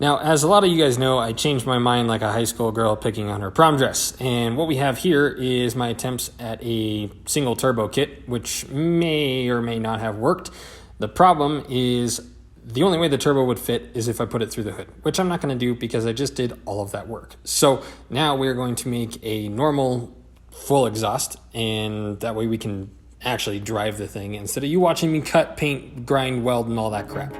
Now, as a lot of you guys know, I changed my mind like a high school girl picking on her prom dress. And what we have here is my attempts at a single turbo kit, which may or may not have worked. The problem is the only way the turbo would fit is if I put it through the hood, which I'm not going to do because I just did all of that work. So now we're going to make a normal full exhaust, and that way we can actually drive the thing instead of you watching me cut, paint, grind, weld, and all that crap.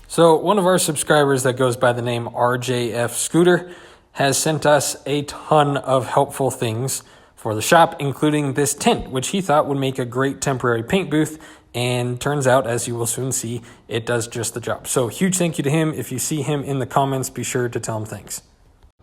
So one of our subscribers that goes by the name RJF Scooter has sent us a ton of helpful things for the shop, including this tent, which he thought would make a great temporary paint booth. And turns out, as you will soon see, it does just the job. So huge thank you to him. If you see him in the comments, be sure to tell him thanks.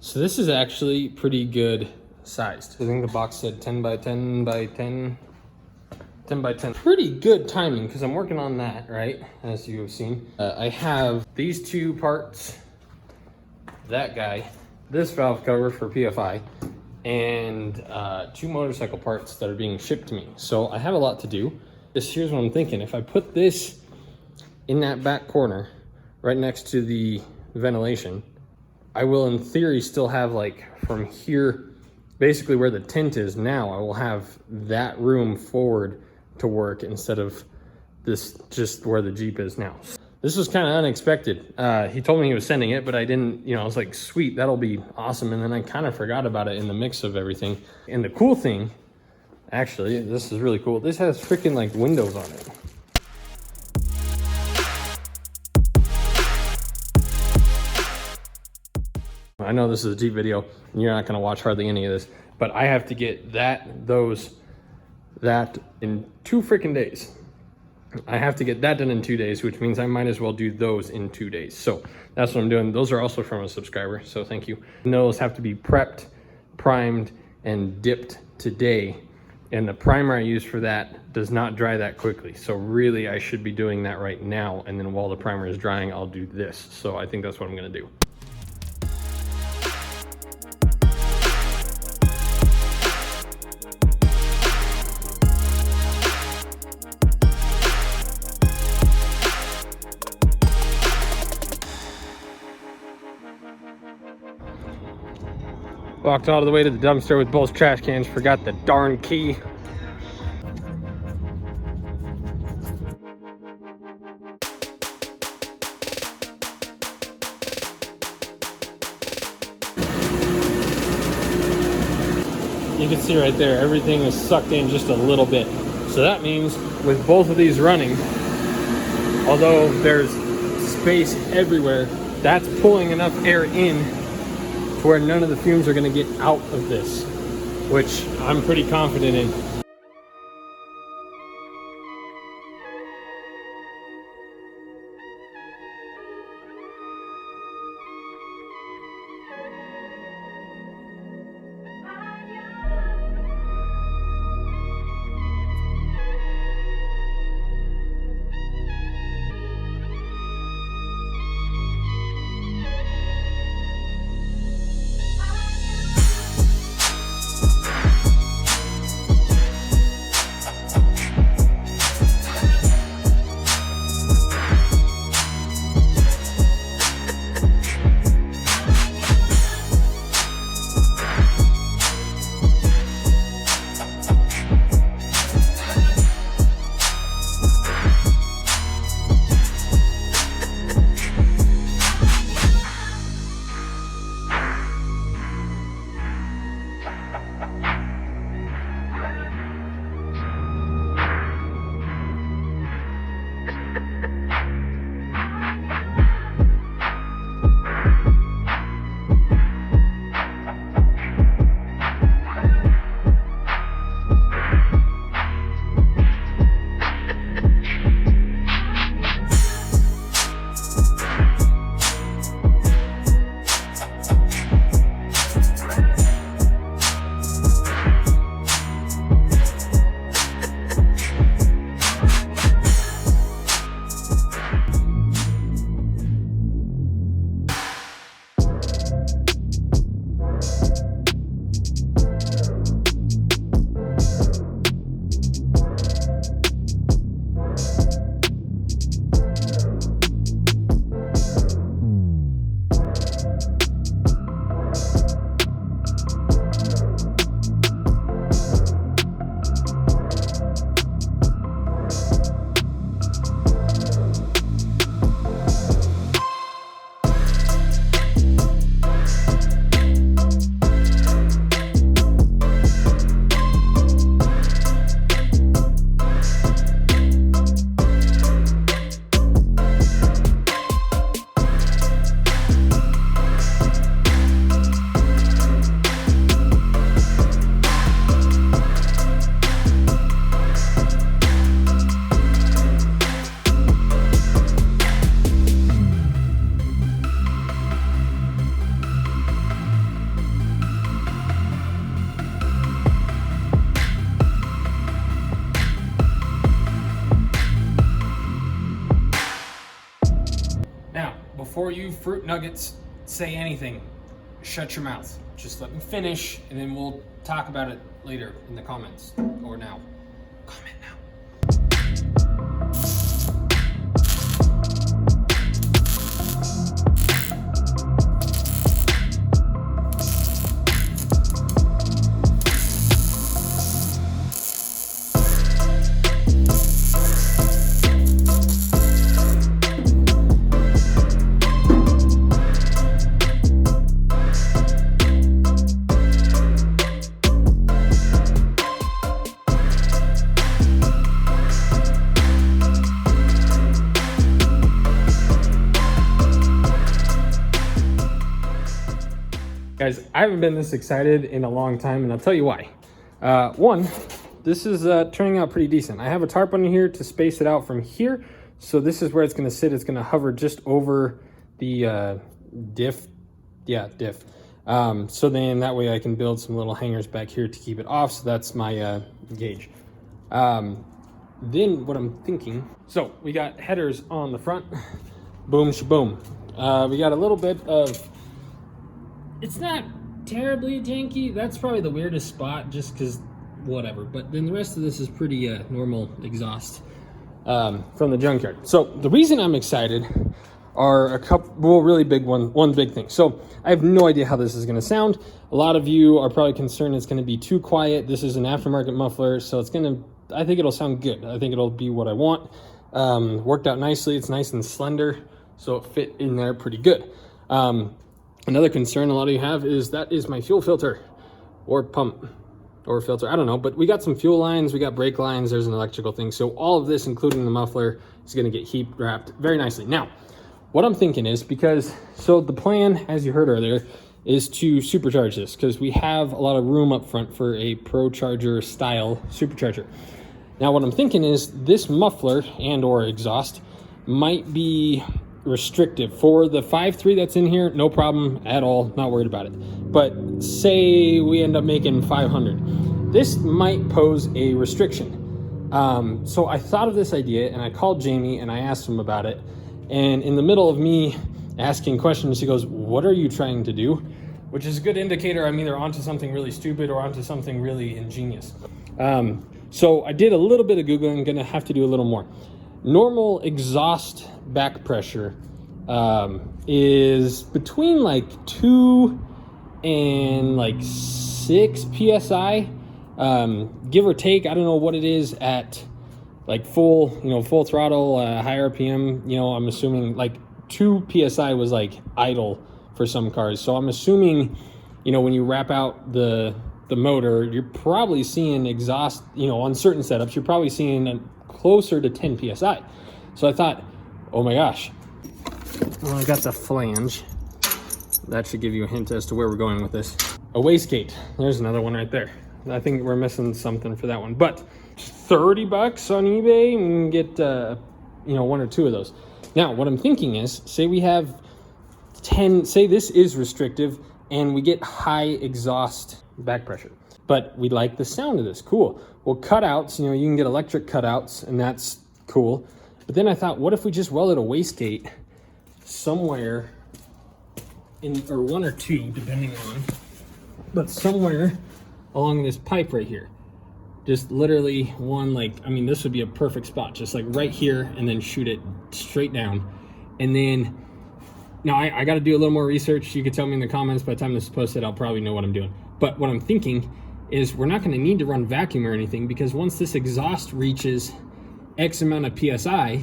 So this is actually pretty good sized. I think the box said 10 by 10 by 10. 10 by 10. Pretty good timing because I'm working on that, right? As you have seen. I have these two parts, that guy, this valve cover for PFI, and two motorcycle parts that are being shipped to me. So I have a lot to do. Here's what I'm thinking. If I put this in that back corner, right next to the ventilation, I will in theory still have, like, from here, basically where the tent is now, I will have that room forward to work instead of this just where the Jeep is now. This was kind of unexpected. He told me he was sending it, but I didn't, I was like, sweet, that'll be awesome. And then I kind of forgot about it in the mix of everything. And the cool thing, actually, this is really cool. This has freaking like windows on it. I know this is a Jeep video and you're not gonna watch hardly any of this, but I have to get that in 2 freaking days. I have to get that done in 2 days, which means I might as well do those in 2 days. So that's what I'm doing. Those are also from a subscriber, so thank you. And those have to be prepped, primed, and dipped today. And the primer I use for that does not dry that quickly. So really I should be doing that right now. And then while the primer is drying, I'll do this. So I think that's what I'm gonna do. Walked all the way to the dumpster with both trash cans, forgot the darn key. You can see right there, everything is sucked in just a little bit. So that means with both of these running, although there's space everywhere, that's pulling enough air in to where none of the fumes are going to get out of this, which I'm pretty confident in. Before you fruit nuggets say anything, shut your mouth. Just let me finish, and then we'll talk about it later in the comments, or now. Comment now. Guys, I haven't been this excited in a long time, and I'll tell you why. One, this is turning out pretty decent. I have a tarp under here to space it out from here, so this is where it's going to sit. It's going to hover just over the diff. Yeah, diff. So then that way I can build some little hangers back here to keep it off, so that's my gauge. Then what I'm thinking, so we got headers on the front, boom shaboom. We got a little bit of, it's not terribly janky. That's probably the weirdest spot just because whatever. But then the rest of this is pretty normal exhaust from the junkyard. So the reason I'm excited are a couple, well, really big one big thing. So I have no idea how this is going to sound. A lot of you are probably concerned it's going to be too quiet. This is an aftermarket muffler, so it's going to, I think it'll sound good. I think it'll be what I want. Worked out nicely. It's nice and slender, so it fit in there pretty good. Another concern a lot of you have is that is my fuel filter or pump. or filter, I don't know, but we got some fuel lines, we got brake lines, there's an electrical thing. So all of this, including the muffler, is gonna get heat wrapped very nicely. Now, what I'm thinking is, so the plan, as you heard earlier, is to supercharge this because we have a lot of room up front for a Pro Charger style supercharger. Now, what I'm thinking is this muffler and or exhaust might be restrictive. For the 5.3 that's in here, no problem at all, not worried about it. But say we end up making 500. This might pose a restriction. So I thought of this idea and I called Jamie and I asked him about it. And in the middle of me asking questions, he goes, "What are you trying to do?" Which is a good indicator I'm either onto something really stupid or onto something really ingenious. So I did a little bit of Googling, gonna have to do a little more. Normal exhaust back pressure is between like 2 and like 6 PSI, give or take. I don't know what it is at like full throttle, high RPM, I'm assuming like 2 PSI was like idle for some cars. So I'm assuming, when you wrap out the motor, you're probably seeing exhaust, on certain setups, you're probably seeing closer to 10 PSI. So I thought, oh my gosh, well, I got the flange. That should give you a hint as to where we're going with this. A wastegate, there's another one right there. I think we're missing something for that one, but $30 on eBay and get, 1 or 2 of those. Now, what I'm thinking is, say we have 10, say this is restrictive and we get high exhaust back pressure, but we like the sound of this. Cool. Well, cutouts, you can get electric cutouts and that's cool. But then I thought, what if we just welded a wastegate somewhere or 1 or 2, depending on, but somewhere along this pipe right here. Just literally one, this would be a perfect spot, just like right here, and then shoot it straight down. And then, now I got to do a little more research. You could tell me in the comments. By the time this is posted, I'll probably know what I'm doing. But what I'm thinking is we're not going to need to run vacuum or anything, because once this exhaust reaches X amount of PSI,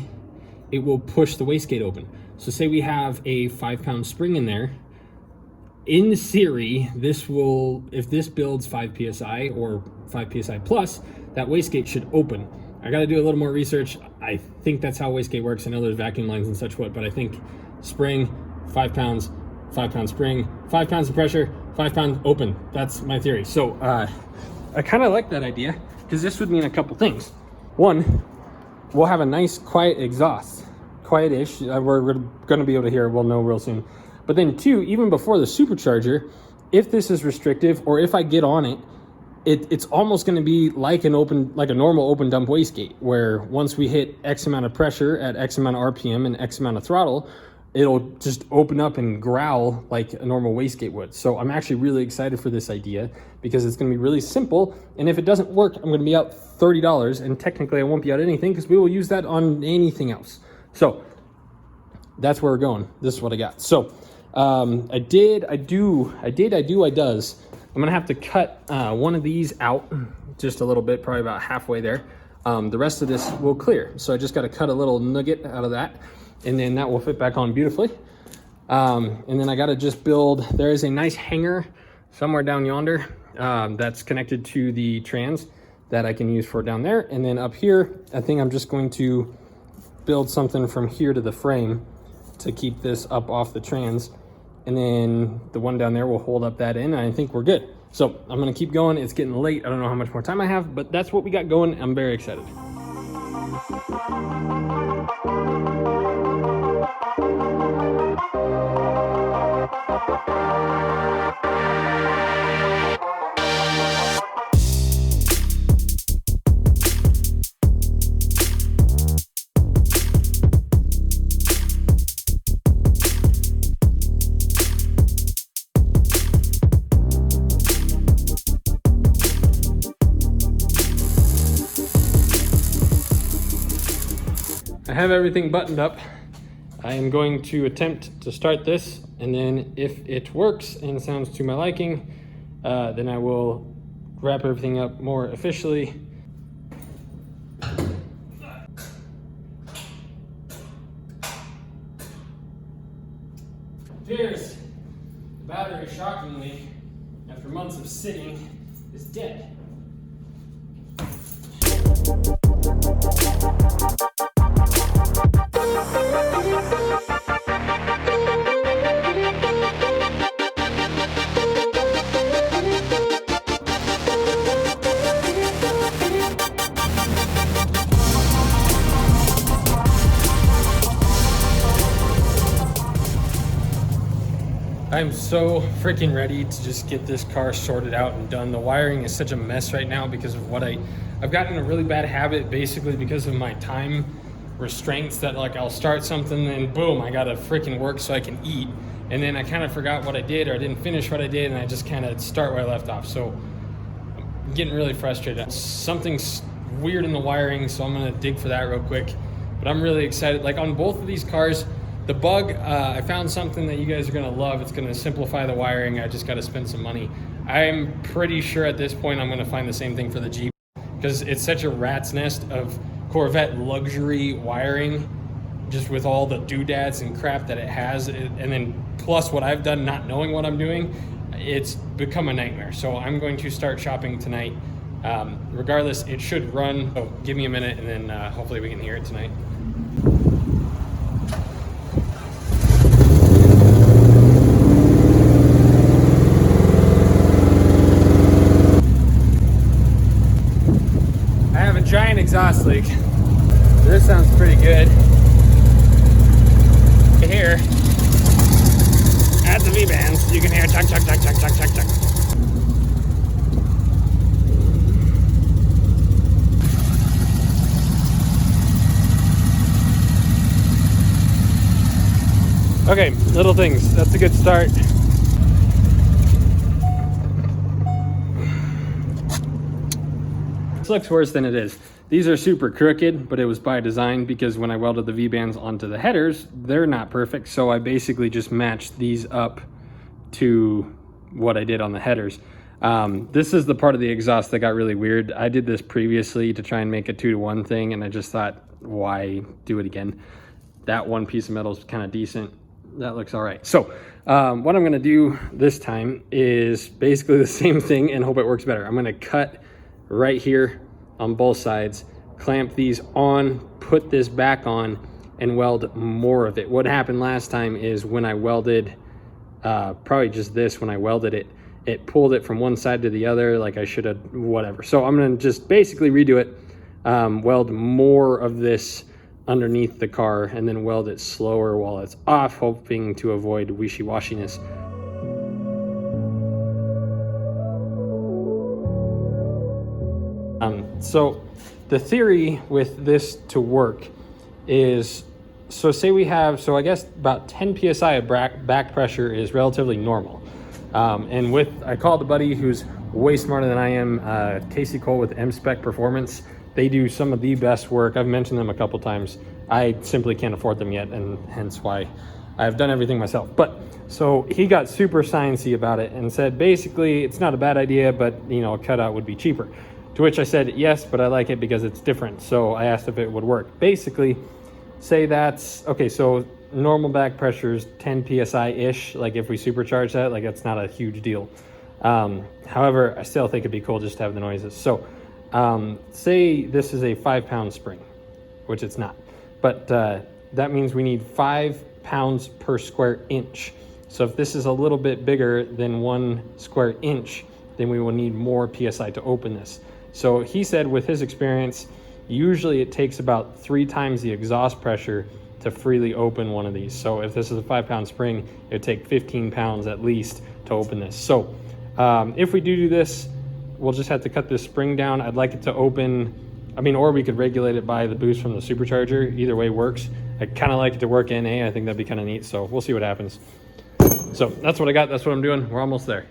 it will push the wastegate open. So say we have a 5-pound spring in there. In theory, this will, if this builds 5 PSI or 5 PSI plus, that wastegate should open. I got to do a little more research. I think that's how wastegate works. I know there's vacuum lines and such what, but I think spring, 5 pounds, 5-pound spring, 5 pounds of pressure, 5 pounds open. That's my theory. So I kind of like that idea, because this would mean a couple things. One, we'll have a nice quiet exhaust, quiet-ish. We're going to be able to hear it. We'll know real soon. But then 2, even before the supercharger, if this is restrictive, or if I get on it, it's almost going to be like a normal open dump wastegate, where once we hit X amount of pressure at X amount of RPM and X amount of throttle, it'll just open up and growl like a normal wastegate would. So I'm actually really excited for this idea, because it's going to be really simple. And if it doesn't work, I'm going to be out $30, and technically I won't be out anything, because we will use that on anything else. So that's where we're going. This is what I got. So I does. I'm gonna have to cut one of these out just a little bit, probably about halfway there. The rest of this will clear. So I just got to cut a little nugget out of that, and then that will fit back on beautifully. And then I got to just build, there is a nice hanger somewhere down yonder that's connected to the trans that I can use for down there. And then up here, I think I'm just going to build something from here to the frame to keep this up off the trans. And then the one down there will hold up that in, and I think we're good. So I'm gonna keep going. It's getting late. I don't know how much more time I have, but that's what we got going. I'm very excited. I have everything buttoned up. I am going to attempt to start this, and then if it works and sounds to my liking, then I will wrap everything up more officially. Cheers! The battery, shockingly, after months of sitting, is dead. I'm so freaking ready to just get this car sorted out and done. The wiring is such a mess right now because of what I've gotten in a really bad habit, basically because of my time restraints, that like I'll start something and boom, I gotta freaking work so I can eat. And then I kind of forgot what I did, or I didn't finish what I did, and I just kind of start where I left off. So I'm getting really frustrated. Something's weird in the wiring, so I'm gonna dig for that real quick. But I'm really excited. Like on both of these cars, the bug, I found something that you guys are gonna love. It's gonna simplify the wiring. I just gotta spend some money. I'm pretty sure at this point I'm gonna find the same thing for the Jeep, because it's such a rat's nest of Corvette luxury wiring, just with all the doodads and crap that it has. And then plus what I've done not knowing what I'm doing, it's become a nightmare. So I'm going to start shopping tonight. Regardless, it should run. So give me a minute and then hopefully we can hear it tonight. Giant exhaust leak. This sounds pretty good. Here at the V-bands, you can hear chuck, chuck, chuck, chuck, chuck, chuck, chuck. Okay, little things. That's a good start. This looks worse than it is. These are super crooked, but it was by design because when I welded the V-bands onto the headers, they're not perfect. So I basically just matched these up to what I did on the headers. This is the part of the exhaust that got really weird. I did this previously to try and make a 2-to-1 thing, and I just thought, why do it again? That one piece of metal is kind of decent. That looks all right. So what I'm gonna do this time is basically the same thing and hope it works better. I'm gonna cut right here on both sides, clamp these on, put this back on, and weld more of it. What happened last time is when I welded, probably just this, when I welded it, it pulled it from one side to the other like I should have, whatever. So I'm gonna just basically redo it, weld more of this underneath the car, and then weld it slower while it's off, hoping to avoid wishy-washiness. So the theory with this to work is, so say we have, so I guess about 10 PSI of back pressure is relatively normal. And I called a buddy who's way smarter than I am, Casey Cole with M-Spec Performance. They do some of the best work. I've mentioned them a couple times. I simply can't afford them yet, and hence why I've done everything myself. But so he got super sciencey about it and said, basically, it's not a bad idea, but you know, a cutout would be cheaper. To which I said, yes, but I like it because it's different. So I asked if it would work. Basically, say that's, okay, so normal back pressure is 10 PSI-ish. Like if we supercharge that, like that's not a huge deal. However, I still think it'd be cool just to have the noises. So say this is a 5-pound spring, which it's not. But that means we need 5 pounds per square inch. So if this is a little bit bigger than 1 square inch, then we will need more PSI to open this. So he said with his experience, usually it takes about 3 times the exhaust pressure to freely open one of these. So if this is a 5-pound spring, it would take 15 pounds at least to open this. So if we do this, we'll just have to cut this spring down. I'd like it to open, I mean, or we could regulate it by the boost from the supercharger. Either way works. I kind of like it to work NA. I think that'd be kind of neat. So we'll see what happens. So that's what I got. That's what I'm doing. We're almost there.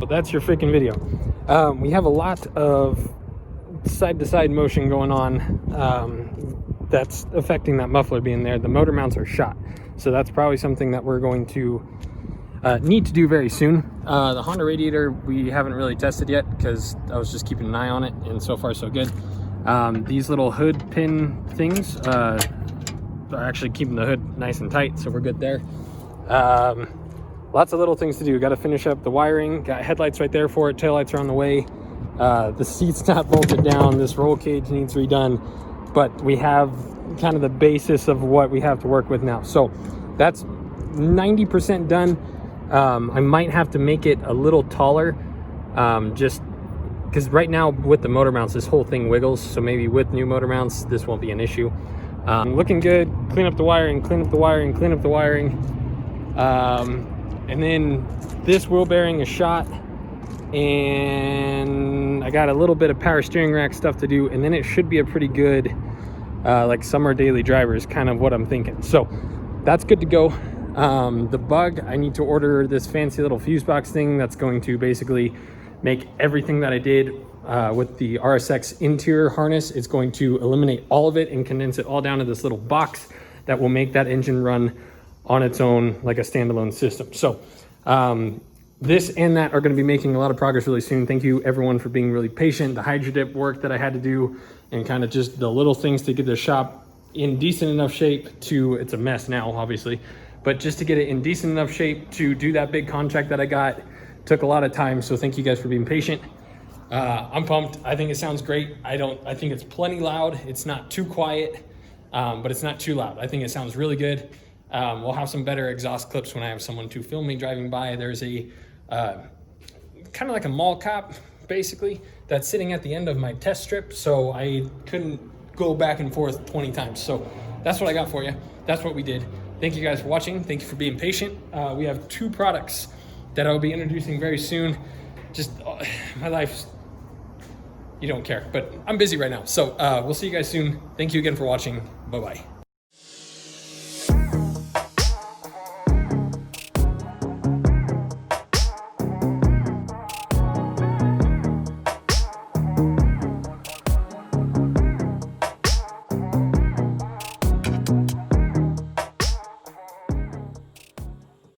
that's your freaking video. We have a lot of side-to-side motion going on that's affecting that muffler being there. The motor mounts are shot, so that's probably something that we're going to need to do very soon. The Honda radiator we haven't really tested yet because I was just keeping an eye on it, and so far so good. These little hood pin things are actually keeping the hood nice and tight, so we're good there. Lots of little things to do. Got to finish up the wiring. Got headlights right there for it. Taillights are on the way. The seat's not bolted down. This roll cage needs redone, but we have kind of the basis of what we have to work with now. So that's 90% done. I might have to make it a little taller, just because right now with the motor mounts, this whole thing wiggles. So maybe with new motor mounts, this won't be an issue. Looking good. Clean up the wiring, clean up the wiring, clean up the wiring. And then this wheel bearing is shot, and I got a little bit of power steering rack stuff to do, and then it should be a pretty good like summer daily driver is kind of what I'm thinking. So that's good to go. The bug, I need to order this fancy little fuse box thing that's going to basically make everything that I did with the RSX interior harness. It's going to eliminate all of it and condense it all down to this little box that will make that engine run on its own like a standalone system. So this and that are going to be making a lot of progress really soon. Thank you everyone for being really patient. The Hydrodip work that I had to do and kind of just the little things to get the shop in decent enough shape to, it's a mess now obviously, but just to get it in decent enough shape to do that big contract that I got took a lot of time. So thank you guys for being patient. I'm pumped. I think it sounds great. I think it's plenty loud. It's not too quiet, but it's not too loud. I think it sounds really good. We'll have some better exhaust clips when I have someone to film me driving by. There's a kind of like a mall cop basically that's sitting at the end of my test strip, so I couldn't go back and forth 20 times. So that's what I got for you. That's what we did. Thank you guys for watching. Thank you for being patient. We have 2 products that I'll be introducing very soon. Just my life, you don't care, but I'm busy right now. So we'll see you guys soon. Thank you again for watching. Bye-bye.